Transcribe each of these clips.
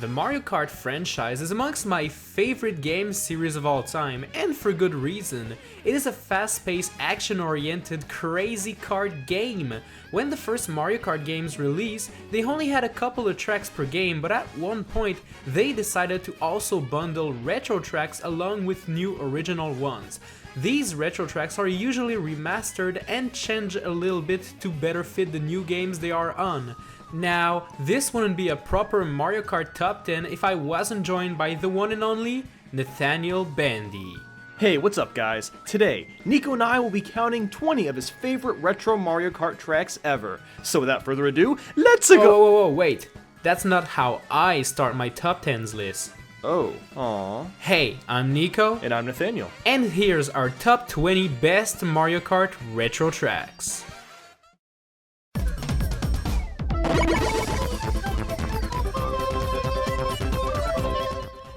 The Mario Kart franchise is amongst my favorite game series of all time, and for good reason. It is a fast-paced, action-oriented, crazy kart game. When the first Mario Kart games released, they only had a couple of tracks per game, but at one point they decided to also bundle retro tracks along with new original ones. These retro tracks are usually remastered and changed a little bit to better fit the new games they are on. Now, this wouldn't be a proper Mario Kart top 10 if I wasn't joined by the one and only Nathaniel Bandy. Hey, what's up guys? Today, Nico and I will be counting 20 of his favorite retro Mario Kart tracks ever. So without further ado, let's go! Whoa, wait. That's not how I start my top 10s list. Oh, aww. Hey, I'm Nico. And I'm Nathaniel. And here's our top 20 best Mario Kart retro tracks.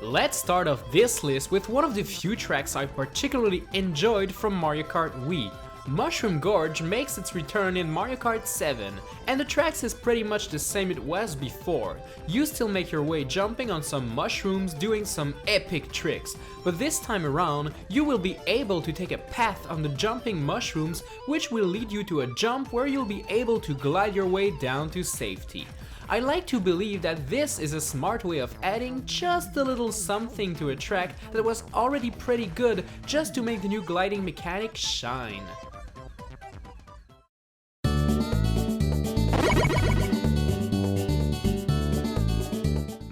Let's start off this list with one of the few tracks I particularly enjoyed from Mario Kart Wii. Mushroom Gorge makes its return in Mario Kart 7, and the tracks is pretty much the same it was before. You still make your way jumping on some mushrooms doing some epic tricks, but this time around you will be able to take a path on the jumping mushrooms which will lead you to a jump where you'll be able to glide your way down to safety. I like to believe that this is a smart way of adding just a little something to a track that was already pretty good just to make the new gliding mechanic shine.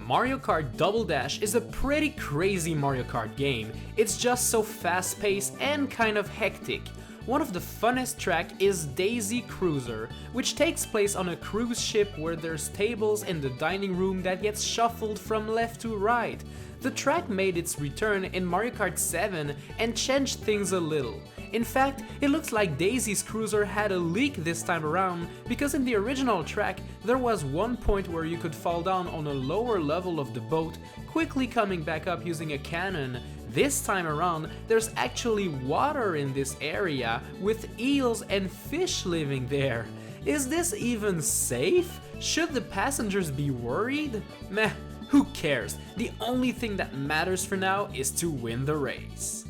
Mario Kart Double Dash is a pretty crazy Mario Kart game. It's just so fast-paced and kind of hectic. One of the funnest track is Daisy Cruiser, which takes place on a cruise ship where there's tables in the dining room that gets shuffled from left to right. The track made its return in Mario Kart 7 and changed things a little. In fact, it looks like Daisy's Cruiser had a leak this time around, because in the original track there was one point where you could fall down on a lower level of the boat, quickly coming back up using a cannon. This time around, there's actually water in this area, with eels and fish living there. Is this even safe? Should the passengers be worried? Meh, who cares? The only thing that matters for now is to win the race.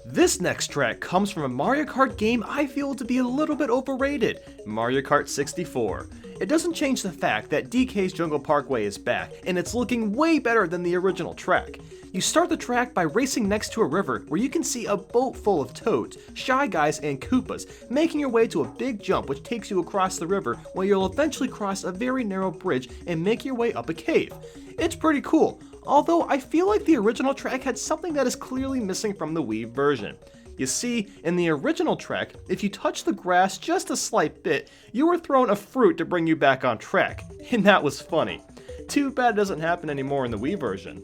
This next track comes from a Mario Kart game I feel to be a little bit overrated, Mario Kart 64. It doesn't change the fact that DK's Jungle Parkway is back, and it's looking way better than the original track. You start the track by racing next to a river where you can see a boat full of Toads, Shy Guys, and Koopas, making your way to a big jump which takes you across the river where you'll eventually cross a very narrow bridge and make your way up a cave. It's pretty cool, although I feel like the original track had something that is clearly missing from the Wii version. You see, in the original track, if you touch the grass just a slight bit, you were thrown a fruit to bring you back on track, and that was funny. Too bad it doesn't happen anymore in the Wii version.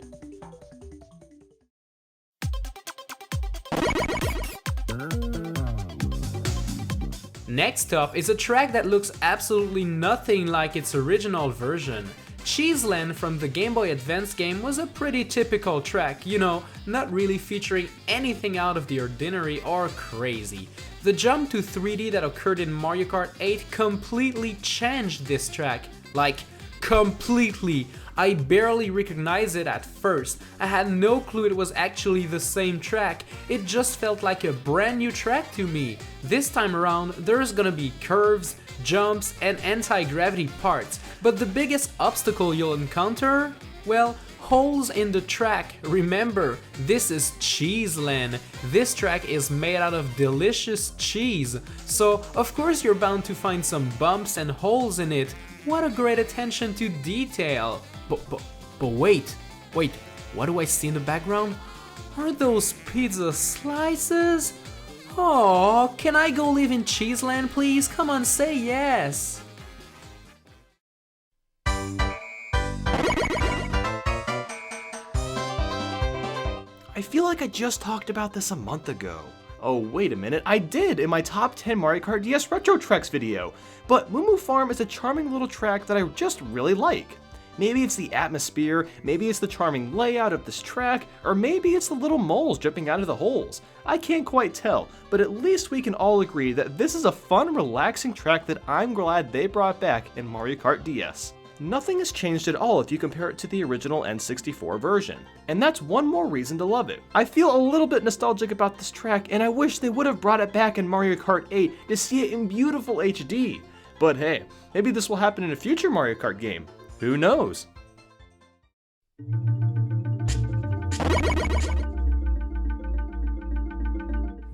Next up is a track that looks absolutely nothing like its original version. Cheeseland from the Game Boy Advance game was a pretty typical track, you know, not really featuring anything out of the ordinary or crazy. The jump to 3D that occurred in Mario Kart 8 completely changed this track. Like, completely. I barely recognized it at first. I had no clue it was actually the same track. It just felt like a brand new track to me. This time around, there's gonna be curves, jumps, and anti-gravity parts, but the biggest obstacle you'll encounter? Well, holes in the track. Remember, this is Cheeseland. This track is made out of delicious cheese, so of course you're bound to find some bumps and holes in it. What a great attention to detail. But wait, what do I see in the background? Are those pizza slices? Oh, can I go live in Cheeseland, please? Come on, say yes! I feel like I just talked about this a month ago. Oh, wait a minute, I did in my top 10 Mario Kart DS Retro Tracks video, but Moo Moo Farm is a charming little track that I just really like. Maybe it's the atmosphere, maybe it's the charming layout of this track, or maybe it's the little moles dripping out of the holes. I can't quite tell, but at least we can all agree that this is a fun, relaxing track that I'm glad they brought back in Mario Kart DS. Nothing has changed at all if you compare it to the original N64 version, and that's one more reason to love it. I feel a little bit nostalgic about this track, and I wish they would have brought it back in Mario Kart 8 to see it in beautiful HD. But hey, maybe this will happen in a future Mario Kart game. Who knows?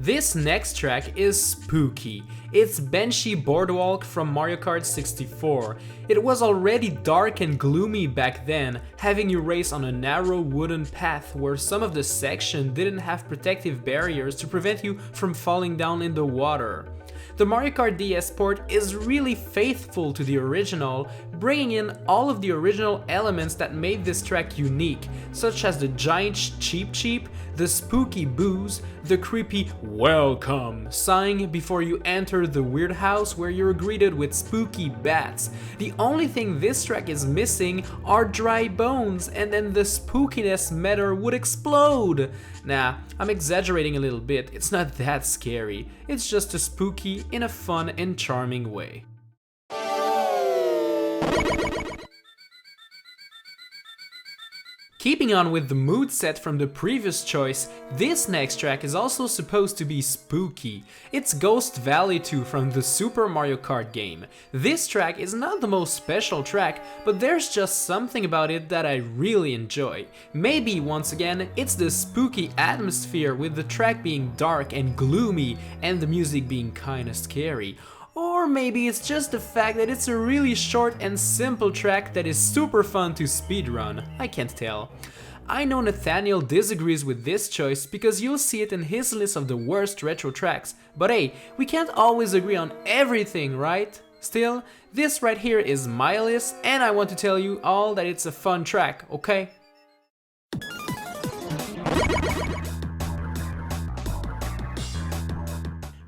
This next track is spooky. It's BANSHEE Boardwalk from Mario Kart 64. It was already dark and gloomy back then, having you race on a narrow wooden path where some of the section didn't have protective barriers to prevent you from falling down in the water. The Mario Kart DS port is really faithful to the original, bringing in all of the original elements that made this track unique, such as the giant cheep cheep, the spooky boos, the creepy welcome sign before you enter the weird house where you're greeted with spooky bats. The only thing this track is missing are dry bones, and then the spookiness meter would explode. Nah, I'm exaggerating a little bit, it's not that scary, it's just a spooky in a fun and charming way. Keeping on with the mood set from the previous choice, this next track is also supposed to be spooky. It's Ghost Valley 2 from the Super Mario Kart game. This track is not the most special track, but there's just something about it that I really enjoy. Maybe, once again, it's the spooky atmosphere with the track being dark and gloomy and the music being kinda scary. Or maybe it's just the fact that it's a really short and simple track that is super fun to speedrun, I can't tell. I know Nathaniel disagrees with this choice because you'll see it in his list of the worst retro tracks, but hey, we can't always agree on everything, right? Still, this right here is my list and I want to tell you all that it's a fun track, okay?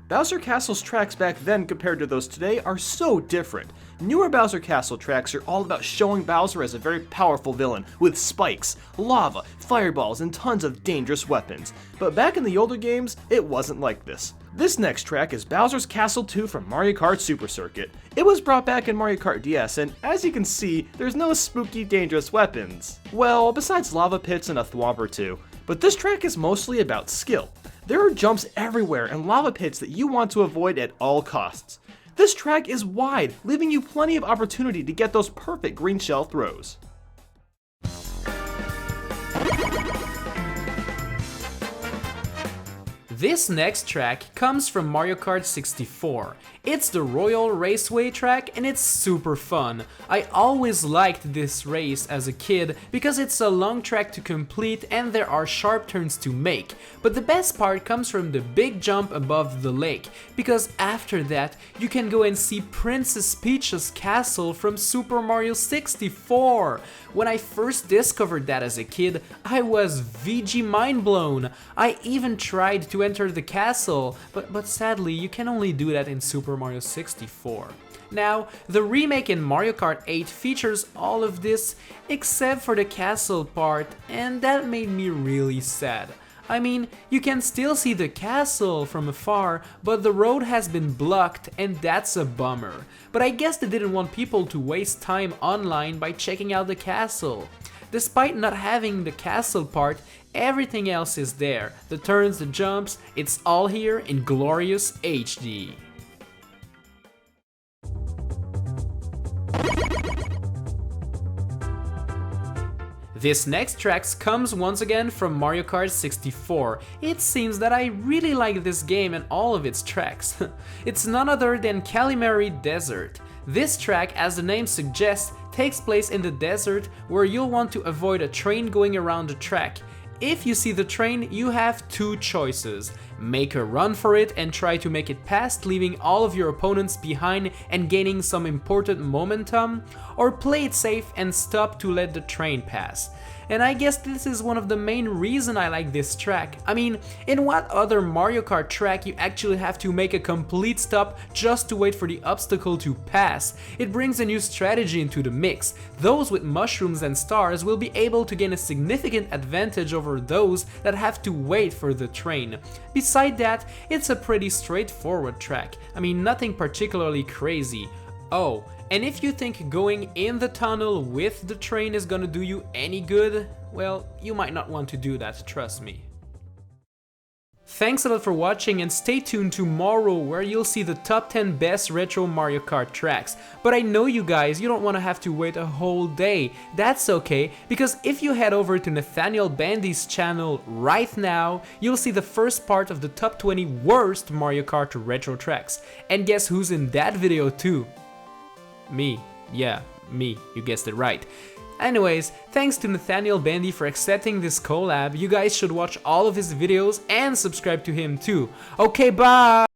Bowser Castle's tracks back then compared to those today are so different. Newer Bowser Castle tracks are all about showing Bowser as a very powerful villain with spikes, lava, fireballs, and tons of dangerous weapons. But back in the older games, it wasn't like this. This next track is Bowser's Castle 2 from Mario Kart Super Circuit. It was brought back in Mario Kart DS, and as you can see, there's no spooky dangerous weapons. Well, besides lava pits and a thwomp or two. But this track is mostly about skill. There are jumps everywhere and lava pits that you want to avoid at all costs. This track is wide, leaving you plenty of opportunity to get those perfect green shell throws. This next track comes from Mario Kart 64. It's the Royal Raceway track and it's super fun. I always liked this race as a kid because it's a long track to complete and there are sharp turns to make. But the best part comes from the big jump above the lake, because after that you can go and see Princess Peach's castle from Super Mario 64. When I first discovered that as a kid, I was VG mind blown. I even tried to enter the castle, but sadly you can only do that in Super Mario 64. Now, the remake in Mario Kart 8 features all of this except for the castle part, and that made me really sad. I mean, you can still see the castle from afar, but the road has been blocked and that's a bummer. But I guess they didn't want people to waste time online by checking out the castle. Despite not having the castle part, everything else is there. The turns, the jumps, it's all here in glorious HD. This next track comes once again from Mario Kart 64. It seems that I really like this game and all of its tracks. It's none other than KALIMARI Desert. This track, as the name suggests, takes place in the desert where you'll want to avoid a train going around the track. If you see the train, you have two choices. Make a run for it and try to make it past, leaving all of your opponents behind and gaining some important momentum, or play it safe and stop to let the train pass. and I guess this is one of the main reasons I like this track. I mean, in what other Mario Kart track you actually have to make a complete stop just to wait for the obstacle to pass? It brings a new strategy into the mix. Those with mushrooms and stars will be able to gain a significant advantage over those that have to wait for the train. Beside that, it's a pretty straightforward track. I mean, nothing particularly crazy. Oh, and if you think going in the tunnel with the train is gonna do you any good, well, you might not want to do that, trust me. Thanks a lot for watching, and stay tuned tomorrow where you'll see the top 10 best retro Mario Kart tracks. But I know you guys, you don't want to have to wait a whole day. That's okay, because if you head over to Nathaniel Bandy's channel right now, you'll see the first part of the top 20 worst Mario Kart retro tracks. And guess who's in that video too? Me. Yeah, me. You guessed it right. Anyways, thanks to Nathaniel Bandy for accepting this collab. You guys should watch all of his videos and subscribe to him too. Okay, bye!